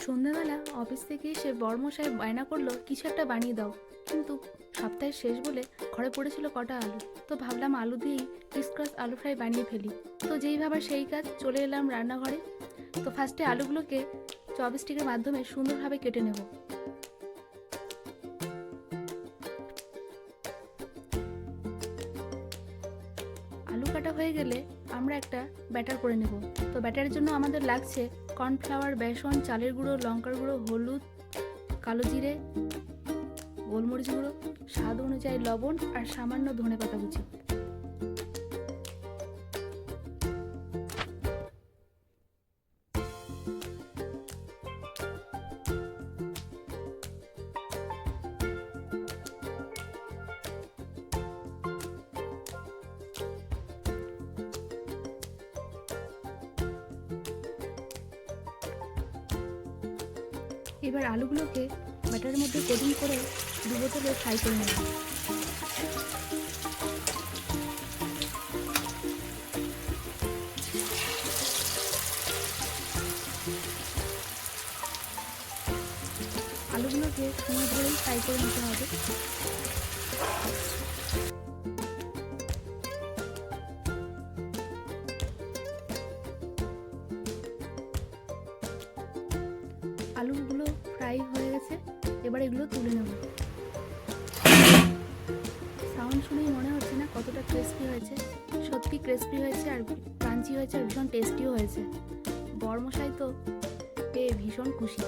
সন্ধ্যাবেলা অফিস থেকে এসে বড়মশাই বায়না করলো কিছু একটা বানিয়ে দাও, কিন্তু সপ্তাহের শেষ বলে ঘরে পড়েছিল কটা আলু। তো ভাবলাম আলু দিয়েই ক্রিসক্রস আলু ফ্রাই বানিয়ে ফেলি। তো যেই ভাবার সেই কাজ, চলে এলাম রান্নাঘরে। তো ফার্স্টে আলুগুলোকে চপস্টিকের মাধ্যমে সুন্দরভাবে কেটে নেব। আলু কাটা হয়ে গেলে আমরা একটা ব্যাটার করে নেব। তো ব্যাটারের জন্য আমাদের লাগছে কর্নফ্লাওয়ার, বেসন, চালের গুঁড়ো, লঙ্কার গুঁড়ো, হলুদ, কালো জিরে, গোলমরিচ গুঁড়ো, স্বাদ অনুযায়ী লবণ আর সামান্য ধনেপাতা কুচি। এবার আলুগুলোকে ব্যাটারের মধ্যে কোটিং করে দু বোতলে ফ্রাই করে নেব। আলুগুলোকে সময় ধরেই ফ্রাই করে নিতে হবে। আলুগুলো ফ্রাই হয়ে গেছে, এবার এগুলো তুলে নেব। সাউন্ড শুনেই মনে হচ্ছে না কতটা ক্রিস্পি হয়েছে। সত্যি ক্রিস্পি হয়েছে আর ক্রাঞ্চি হয়েছে আর ভীষণ টেস্টিও হয়েছে। বড়মশাই তো পেয়ে ভীষণ খুশি।